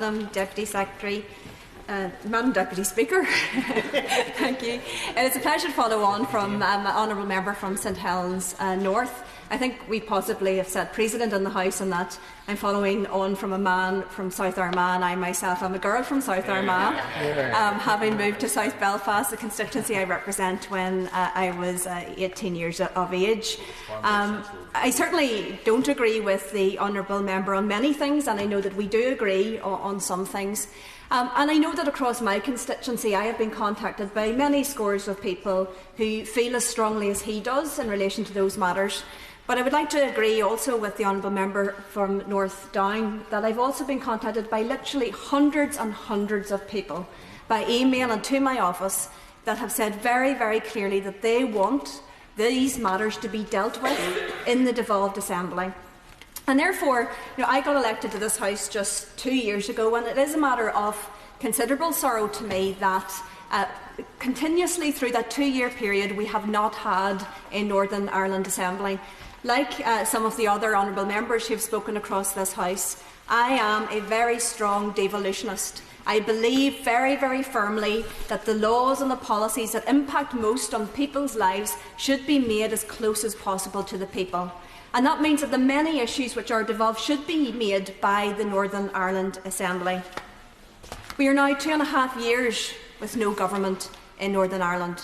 Madam Deputy Secretary, Madam Deputy Speaker, thank you. It's a pleasure to follow on from my honourable member from St Helens North. I think we possibly have set precedent in the House in that I'm following on from a man from South Armagh. I myself am a girl from South Armagh, having moved to South Belfast, the constituency I represent, when I was 18 years of age. I certainly don't agree with the honourable member on many things, and I know that we do agree on some things. And I know that across my constituency I have been contacted by many scores of people who feel as strongly as he does in relation to those matters. But I would like to agree also with the honourable member from North Down that I've also been contacted by literally hundreds and hundreds of people by email and to my office that have said very, very clearly that they want these matters to be dealt with in the devolved assembly. And therefore, I got elected to this House just 2 years ago, and it is a matter of considerable sorrow to me that continuously through that 2-year period we have not had a Northern Ireland Assembly. Like some of the other honourable members who have spoken across this House, I am a very strong devolutionist. I believe very, very firmly that the laws and the policies that impact most on people's lives should be made as close as possible to the people. And that means that the many issues which are devolved should be made by the Northern Ireland Assembly. We are now 2.5 years with no government in Northern Ireland.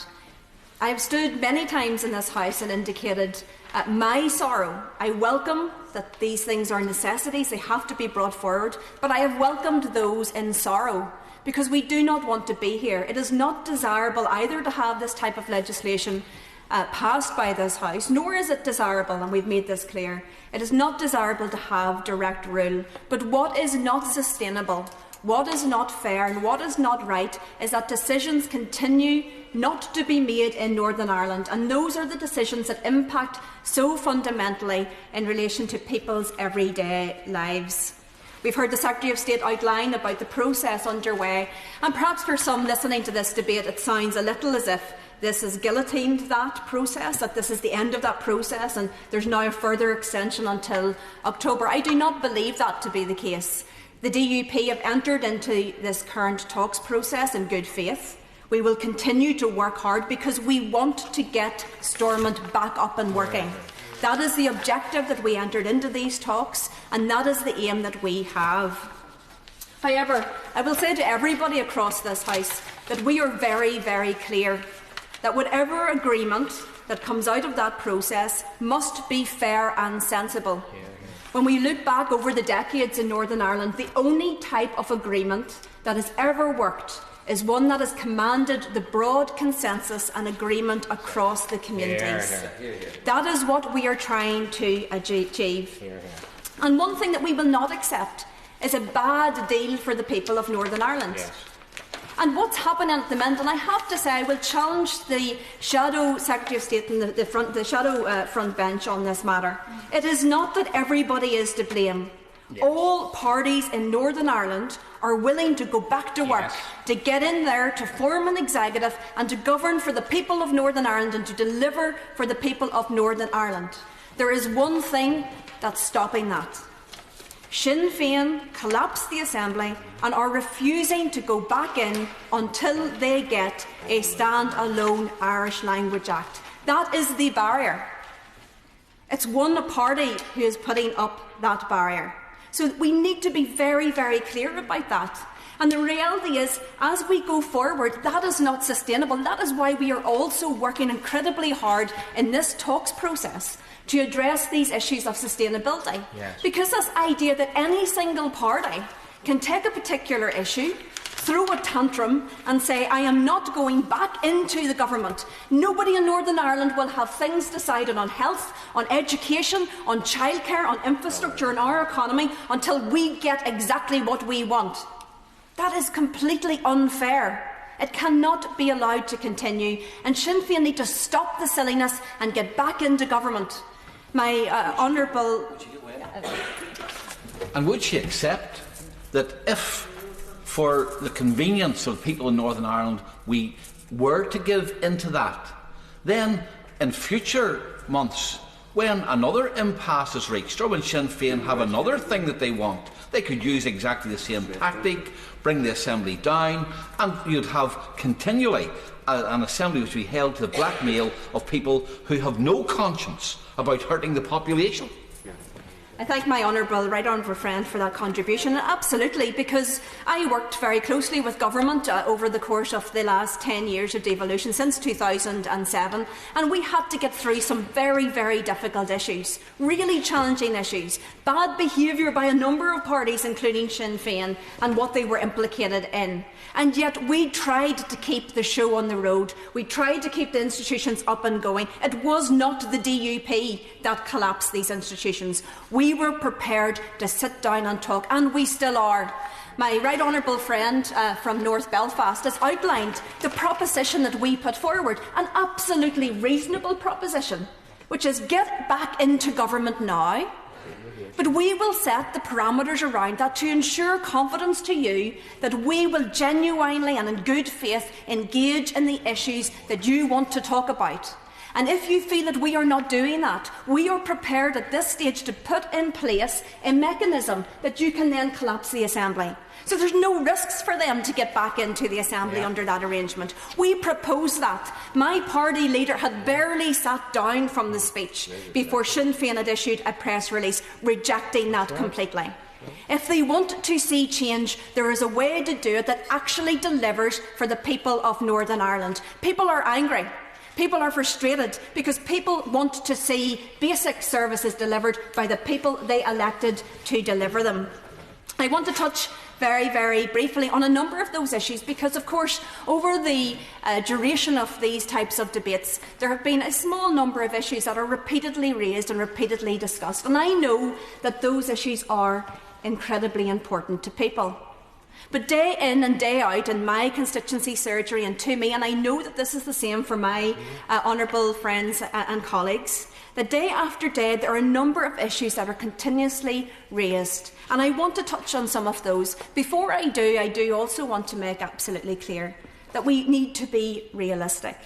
I have stood many times in this House and indicated my sorrow. I welcome that these things are necessities, they have to be brought forward, but I have welcomed those in sorrow because we do not want to be here. It is not desirable either to have this type of legislation passed by this House, nor is it desirable, and we've made this clear, it is not desirable to have direct rule. But what is not sustainable, what is not fair and what is not right is that decisions continue not to be made in Northern Ireland, and those are the decisions that impact so fundamentally in relation to people's everyday lives. We've heard the Secretary of State outline about the process underway, and perhaps for some listening to this debate it sounds a little as if this has guillotined that process, that this is the end of that process and there's now a further extension until October. I do not believe that to be the case. The DUP have entered into this current talks process in good faith. We will continue to work hard because we want to get Stormont back up and working. That is the objective that we entered into these talks, and that is the aim that we have. However, I will say to everybody across this House that we are very, very clear that whatever agreement that comes out of that process must be fair and sensible. When we look back over the decades in Northern Ireland, the only type of agreement that has ever worked is one that has commanded the broad consensus and agreement across the communities. That is what we are trying to achieve. And one thing that we will not accept is a bad deal for the people of Northern Ireland. And what's happening at the minute, and I have to say I will challenge the Shadow Secretary of State and the Shadow front bench on this matter. It is not that everybody is to blame. All parties in Northern Ireland are willing to go back to work, to get in there, to form an executive and to govern for the people of Northern Ireland and to deliver for the people of Northern Ireland. There is one thing that's stopping that. Sinn Fein collapsed the Assembly and are refusing to go back in until they get a stand-alone Irish Language Act. That is the barrier. It's one party who is putting up that barrier. So we need to be very, very clear about that. And the reality is, as we go forward, that is not sustainable. That is why we are also working incredibly hard in this talks process to address these issues of sustainability. Because this idea that any single party can take a particular issue, throw a tantrum and say, I am not going back into the government. Nobody in Northern Ireland will have things decided on health, on education, on childcare, on infrastructure in our economy until we get exactly what we want. That is completely unfair. It cannot be allowed to continue, and Sinn Féin need to stop the silliness and get back into government. My honourable... And would she accept that if, for the convenience of people in Northern Ireland, we were to give into that, then in future months, when another impasse is reached, or when Sinn Féin have another thing that they want, They could use exactly the same tactic, bring the Assembly down, and you'd have continually an Assembly which would be held to the blackmail of people who have no conscience about hurting the population. I thank my right honourable friend for that contribution. Absolutely, because I worked very closely with government over the course of the last 10 years of devolution, since 2007, and we had to get through some very, very difficult issues, really challenging issues, bad behaviour by a number of parties, including Sinn Fein, and what they were implicated in. And yet we tried to keep the show on the road. We tried to keep the institutions up and going. It was not the DUP that collapsed these institutions. We were prepared to sit down and talk, and we still are. My right honourable friend from North Belfast has outlined the proposition that we put forward, an absolutely reasonable proposition, which is get back into government now. But we will set the parameters around that to ensure confidence to you that we will genuinely and in good faith engage in the issues that you want to talk about. And if you feel that we are not doing that, we are prepared at this stage to put in place a mechanism that you can then collapse the Assembly. So there's no risks for them to get back into the Assembly under that arrangement. We proposed that. My party leader had barely sat down from the speech before Sinn Féin had issued a press release rejecting that completely. If they want to see change, there is a way to do it that actually delivers for the people of Northern Ireland. People are angry. People are frustrated because people want to see basic services delivered by the people they elected to deliver them. I want to touch very, very briefly on a number of those issues because, of course, over the duration of these types of debates, there have been a small number of issues that are repeatedly raised and repeatedly discussed. And I know that those issues are incredibly important to people. But day in and day out in my constituency surgery and to me, and I know that this is the same for my honourable friends and colleagues, that day after day there are a number of issues that are continuously raised. And I want to touch on some of those. Before I do also want to make absolutely clear that we need to be realistic.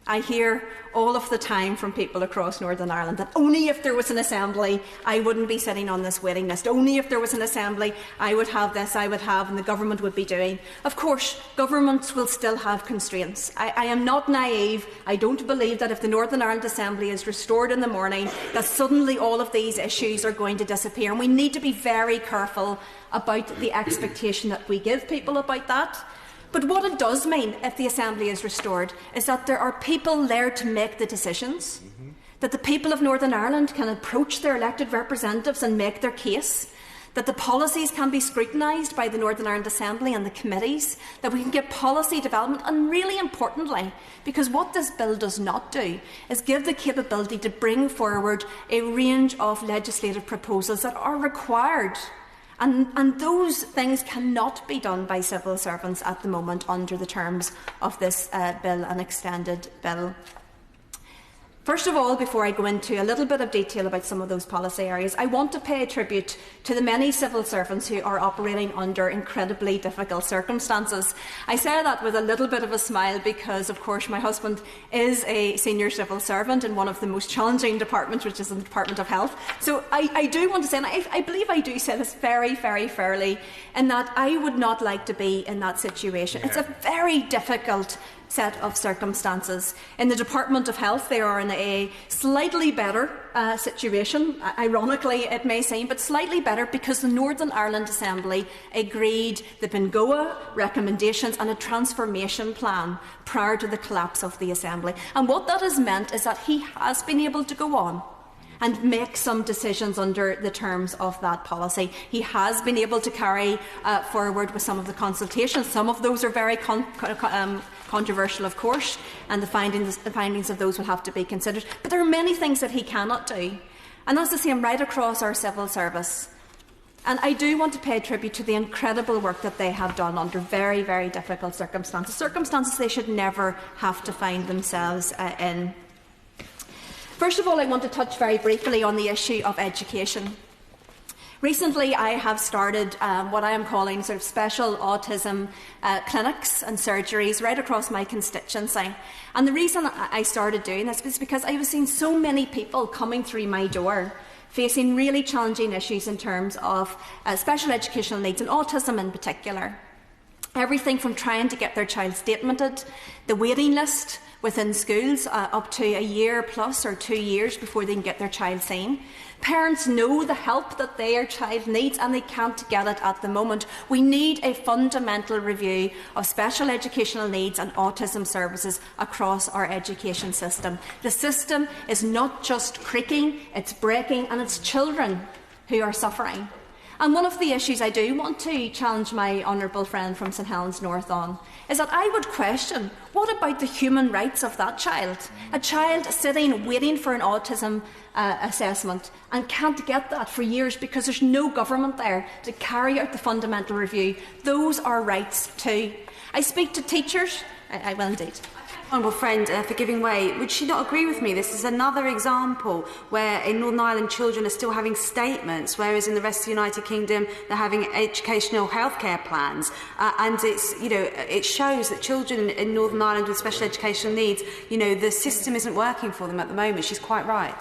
I hear all of the time from people across Northern Ireland that only if there was an Assembly I wouldn't be sitting on this waiting list. Only if there was an Assembly I would have this, I would have, and the government would be doing. Of course, governments will still have constraints. I am not naive. I don't believe that if the Northern Ireland Assembly is restored in the morning, that suddenly all of these issues are going to disappear. And we need to be very careful about the expectation that we give people about that. But what it does mean, if the Assembly is restored, is that there are people there to make the decisions, that the people of Northern Ireland can approach their elected representatives and make their case, that the policies can be scrutinised by the Northern Ireland Assembly and the committees, that we can get policy development, and really importantly, because what this bill does not do is give the capability to bring forward a range of legislative proposals that are required. And those things cannot be done by civil servants at the moment under the terms of this bill, an extended bill. First of all, before I go into a little bit of detail about some of those policy areas, I want to pay tribute to the many civil servants who are operating under incredibly difficult circumstances. I say that with a little bit of a smile because, of course, my husband is a senior civil servant in one of the most challenging departments, which is the Department of Health. So I do want to say, and I believe I do say this very, very fairly, in that I would not like to be in that situation. It's a very difficult set of circumstances. In the Department of Health, they are in a slightly better situation, ironically it may seem, but slightly better because the Northern Ireland Assembly agreed the Bengoa recommendations and a transformation plan prior to the collapse of the Assembly. And what that has meant is that he has been able to go on and make some decisions under the terms of that policy. He has been able to carry forward with some of the consultations. Some of those are very controversial, of course, and the findings of those will have to be considered. But there are many things that he cannot do, and that's the same right across our civil service. And I do want to pay tribute to the incredible work that they have done under very, very difficult circumstances, circumstances they should never have to find themselves in. First of all, I want to touch very briefly on the issue of education. Recently, I have started what I am calling sort of special autism clinics and surgeries right across my constituency. And the reason I started doing this was because I was seeing so many people coming through my door facing really challenging issues in terms of special educational needs and autism in particular. Everything from trying to get their child statemented, the waiting list within schools up to a year plus or 2 years before they can get their child seen. Parents know the help that their child needs and they can't get it at the moment. We need a fundamental review of special educational needs and autism services across our education system. The system is not just creaking, it's breaking, and it's children who are suffering. And one of the issues I do want to challenge my honourable friend from St Helens North on is that I would question, what about the human rights of that child? A child sitting waiting for an autism assessment and can't get that for years because there's no government there to carry out the fundamental review. Those are rights too. I speak to teachers. I will indeed. Honourable friend for giving way. Would she not agree with me? This is another example where in Northern Ireland children are still having statements, whereas in the rest of the United Kingdom they're having educational healthcare plans. And it shows that children in Northern Ireland with special educational needs, the system isn't working for them at the moment. She's quite right.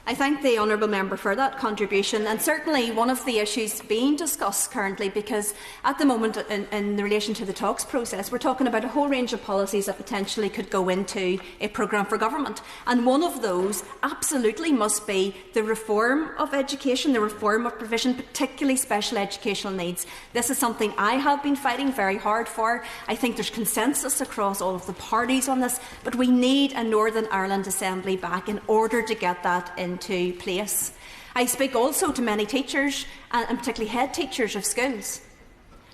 I thank the honourable member for that contribution, and certainly one of the issues being discussed currently, because at the moment in relation to the talks process we're talking about a whole range of policies that potentially could go into a programme for government, and one of those absolutely must be the reform of education, the reform of provision, particularly special educational needs. This is something I have been fighting very hard for. I think there's consensus across all of the parties on this, but we need a Northern Ireland Assembly back in order to get that into place. I speak also to many teachers, and particularly head teachers of schools.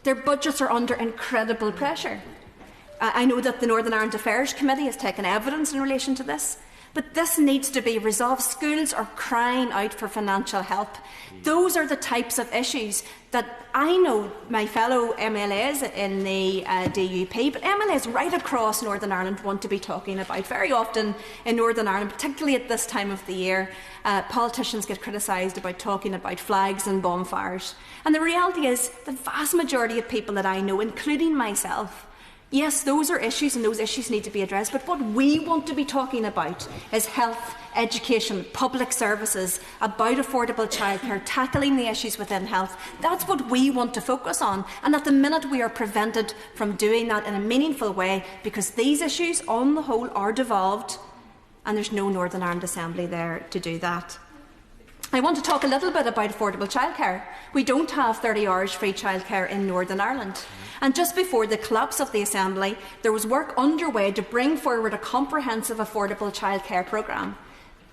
Their budgets are under incredible pressure. I know that the Northern Ireland Affairs Committee has taken evidence in relation to this, but this needs to be resolved. Schools are crying out for financial help. Those are the types of issues that I know my fellow MLAs in the DUP, but MLAs right across Northern Ireland want to be talking about. Very often in Northern Ireland, particularly at this time of the year, politicians get criticised about talking about flags and bonfires. And the reality is the vast majority of people that I know, including myself, yes, those are issues and those issues need to be addressed, but what we want to be talking about is health, education, public services, about affordable childcare, tackling the issues within health. That's what we want to focus on, and at the minute we are prevented from doing that in a meaningful way because these issues on the whole are devolved and there's no Northern Ireland Assembly there to do that. I want to talk a little bit about affordable childcare. We don't have 30 hours free childcare in Northern Ireland. And just before the collapse of the Assembly, there was work underway to bring forward a comprehensive affordable childcare programme.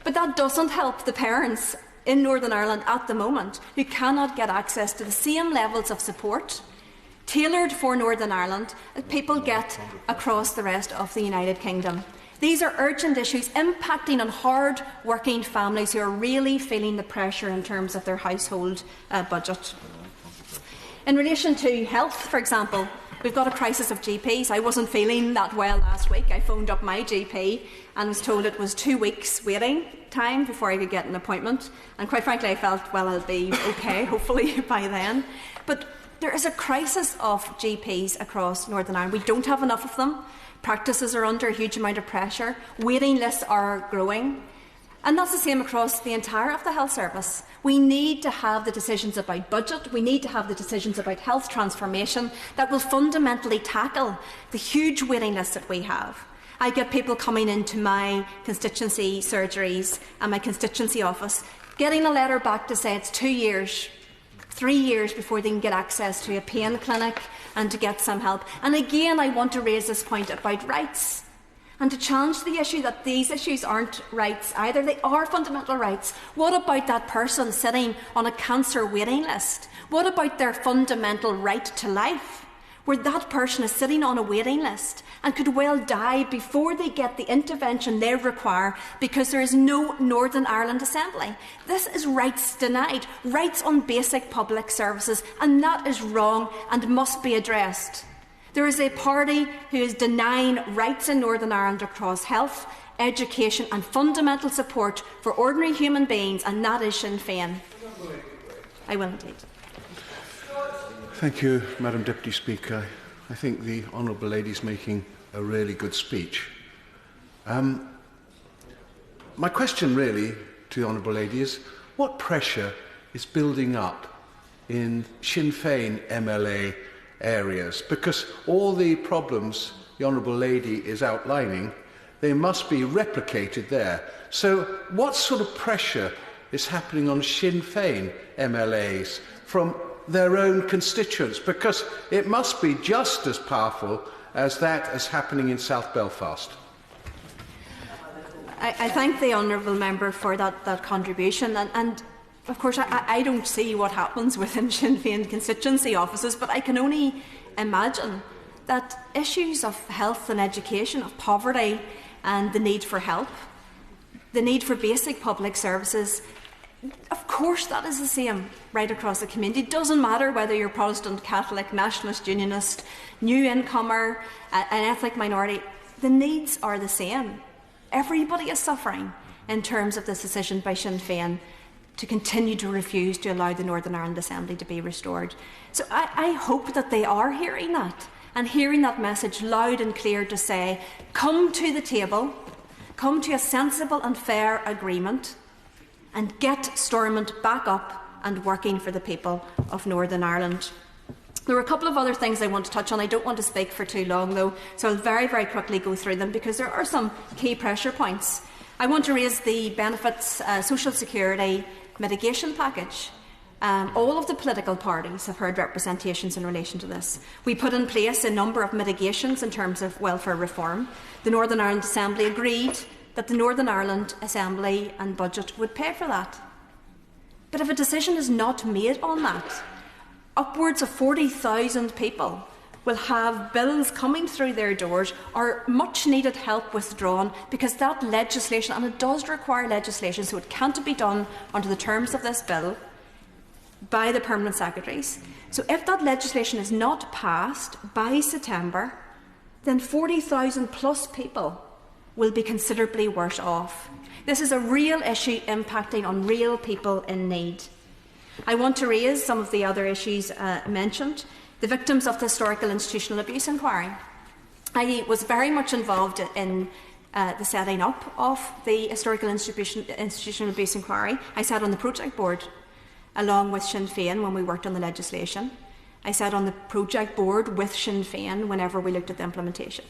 But that doesn't help the parents in Northern Ireland at the moment who cannot get access to the same levels of support tailored for Northern Ireland that people get across the rest of the United Kingdom. These are urgent issues impacting on hard-working families who are really feeling the pressure in terms of their household budget. In relation to health, for example, we've got a crisis of GPs. I wasn't feeling that well last week. I phoned up my GP and was told it was 2 weeks waiting time before I could get an appointment. And quite frankly, I felt, well, I'll be okay, hopefully, by then. But there is a crisis of GPs across Northern Ireland. We don't have enough of them. Practices are under a huge amount of pressure. Waiting lists are growing. And that's the same across the entire of the health service. We need to have the decisions about budget. We need to have the decisions about health transformation that will fundamentally tackle the huge waiting lists that we have. I get people coming into my constituency surgeries and my constituency office getting a letter back to say it's 2 years, 3 years before they can get access to a pain clinic and to get some help. And again, I want to raise this point about rights and to challenge the issue that these issues aren't rights either. They are fundamental rights. What about that person sitting on a cancer waiting list? What about their fundamental right to life, where that person is sitting on a waiting list and could well die before they get the intervention they require because there is no Northern Ireland Assembly? This is rights denied, rights on basic public services, and that is wrong and must be addressed. There is a party who is denying rights in Northern Ireland across health, education and fundamental support for ordinary human beings, and that is Sinn Fein. I will indeed. Thank you, Madam Deputy Speaker. I think the Honourable Lady is making a really good speech. My question really to the Honourable Lady is, what pressure is building up in Sinn Fein MLA areas? Because all the problems the Honourable Lady is outlining, they must be replicated there. So what sort of pressure is happening on Sinn Fein MLAs from their own constituents? Because it must be just as powerful as that is happening in South Belfast. I thank the honourable member for that contribution, and of course I don't see what happens within Sinn Féin constituency offices, but I can only imagine that issues of health and education, of poverty and the need for help, the need for basic public services, of course that is the same right across the community. It doesn't matter whether you're Protestant, Catholic, Nationalist, Unionist, new incomer, an ethnic minority, the needs are the same. Everybody is suffering in terms of this decision by Sinn Féin to continue to refuse to allow the Northern Ireland Assembly to be restored. So I hope that they are hearing that, and hearing that message loud and clear to say, come to the table, come to a sensible and fair agreement, and get Stormont back up and working for the people of Northern Ireland. There are a couple of other things I want to touch on. I don't want to speak for too long, though, so I'll very, very quickly go through them because there are some key pressure points. I want to raise the benefits social security mitigation package. All of the political parties have heard representations in relation to this. We put in place a number of mitigations in terms of welfare reform. The Northern Ireland Assembly agreed that the Northern Ireland Assembly and budget would pay for that. But if a decision is not made on that, upwards of 40,000 people will have bills coming through their doors or much needed help withdrawn because that legislation, and it does require legislation, so it can't be done under the terms of this bill by the permanent secretaries. So if that legislation is not passed by September, then 40,000 plus people will be considerably worse off. This is a real issue impacting on real people in need. I want to raise some of the other issues mentioned. The victims of the historical institutional abuse inquiry. I was very much involved in the setting up of the historical institutional abuse inquiry. I sat on the project board along with Sinn Féin when we worked on the legislation. I sat on the project board with Sinn Féin whenever we looked at the implementation.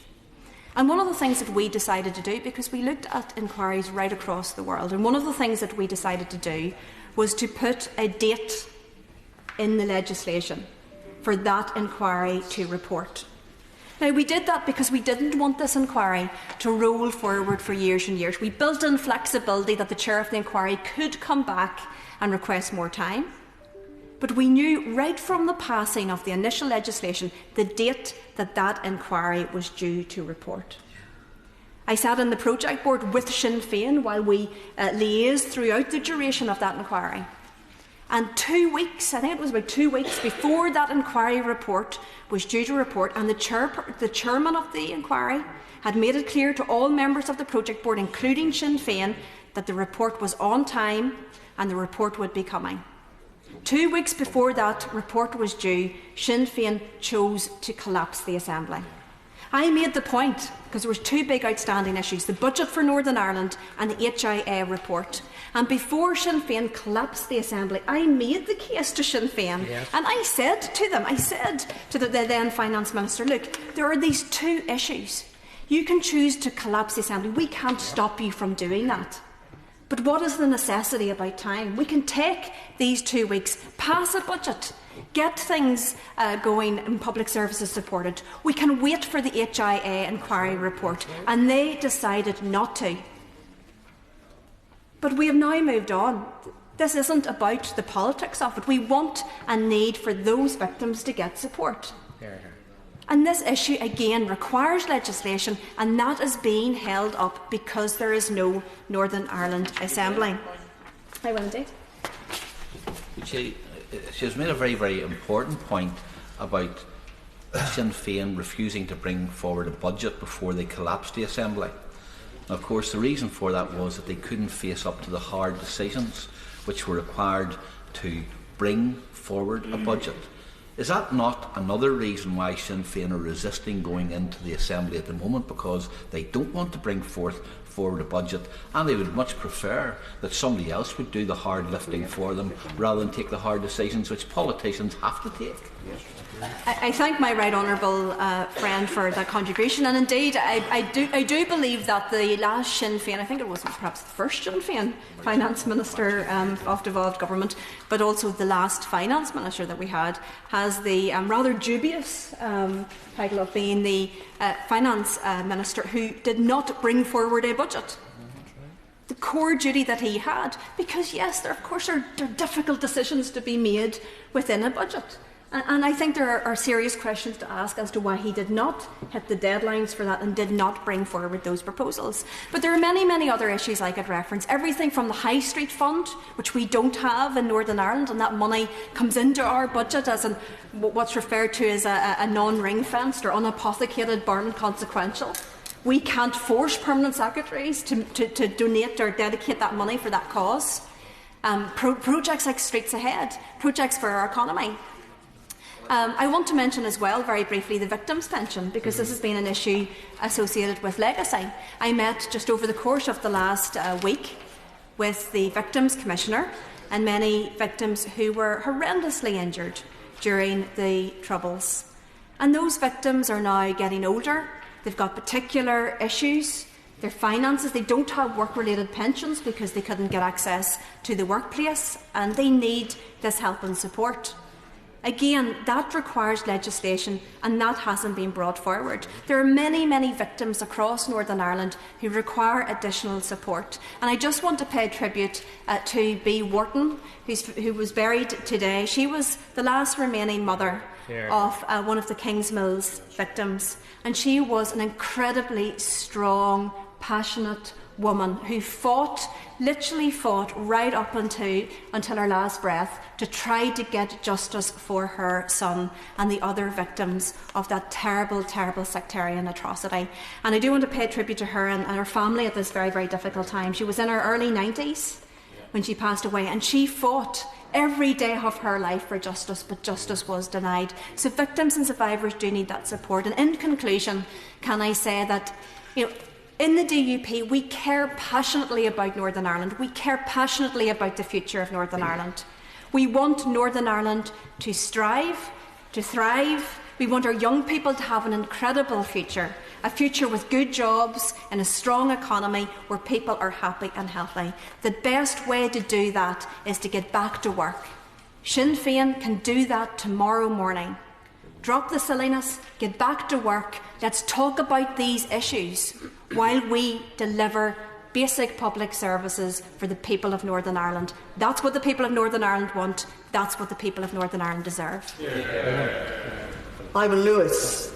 And one of the things that we decided to do, because we looked at inquiries right across the world, and one of the things that we decided to do was to put a date in the legislation for that inquiry to report. Now, we did that because we didn't want this inquiry to roll forward for years and years. We built in flexibility that the chair of the inquiry could come back and request more time. But we knew right from the passing of the initial legislation the date that that inquiry was due to report. I sat on the project board with Sinn Féin while we liaised throughout the duration of that inquiry. And 2 weeks, I think it was about 2 weeks before that inquiry report was due to report, and the chairman of the inquiry had made it clear to all members of the project board, including Sinn Féin, that the report was on time and the report would be coming. 2 weeks before that report was due, Sinn Féin chose to collapse the Assembly. I made the point, because there were two big outstanding issues, the budget for Northern Ireland and the HIA report. And before Sinn Féin collapsed the Assembly, I made the case to Sinn Féin. Yes. And I said to the then Finance Minister, look, there are these two issues. You can choose to collapse the Assembly. We can't stop you from doing that. But what is the necessity about time? We can take these 2 weeks, pass a budget, get things going and public services supported. We can wait for the HIA inquiry report, and they decided not to. But we have now moved on. This isn't about the politics of it. We want and need for those victims to get support. And this issue, again, requires legislation, and that is being held up because there is no Northern Ireland Assembly. I will indeed. She has made a very, very important point about Sinn Féin refusing to bring forward a budget before they collapsed the Assembly. Now, of course, the reason for that was that they couldn't face up to the hard decisions which were required to bring forward a budget. Is that not another reason why Sinn Féin are resisting going into the Assembly at the moment? Because they don't want to bring forth forward a budget, and they would much prefer that somebody else would do the hard lifting for them rather than take the hard decisions which politicians have to take. I thank my right honourable friend for that contribution, and indeed I do believe that the last Sinn Fein, I think it was perhaps the first Sinn Fein finance minister of devolved government, but also the last finance minister that we had, has the rather dubious title of being the finance minister who did not bring forward a budget. The core duty that he had, because yes, there are difficult decisions to be made within a budget. And I think there are serious questions to ask as to why he did not hit the deadlines for that and did not bring forward those proposals. But there are many, many other issues I could reference. Everything from the High Street Fund, which we don't have in Northern Ireland, and that money comes into our budget as what's referred to as a non-ring-fenced or unapothecated burn consequential. We can't force permanent secretaries to donate or dedicate that money for that cause. Projects like Streets Ahead, projects for our economy. I want to mention as well, very briefly, the victims' pension, because this has been an issue associated with legacy. I met just over the course of the last week with the Victims Commissioner and many victims who were horrendously injured during the Troubles. And those victims are now getting older. They've got particular issues. Their finances, they don't have work-related pensions because they couldn't get access to the workplace, and they need this help and support. Again, that requires legislation, and that hasn't been brought forward. There are many, many victims across Northern Ireland who require additional support. And I just want to pay tribute to B. Wharton, who was buried today. She was the last remaining mother of one of the Kingsmills victims. And she was an incredibly strong, passionate woman who literally fought right up until her last breath to try to get justice for her son and the other victims of that terrible, terrible sectarian atrocity. And I do want to pay tribute to her and her family at this very, very difficult time. She was in her early 90s when she passed away, and she fought every day of her life for justice, but justice was denied. So victims and survivors do need that support. And in conclusion, can I say that, in the DUP, we care passionately about Northern Ireland. We care passionately about the future of Northern Ireland. We want Northern Ireland to strive, to thrive. We want our young people to have an incredible future, a future with good jobs and a strong economy where people are happy and healthy. The best way to do that is to get back to work. Sinn Féin can do that tomorrow morning. Drop the silliness, get back to work. Let's talk about these issues while we deliver basic public services for the people of Northern Ireland. That's what the people of Northern Ireland want. That's what the people of Northern Ireland deserve. Ivan Lewis.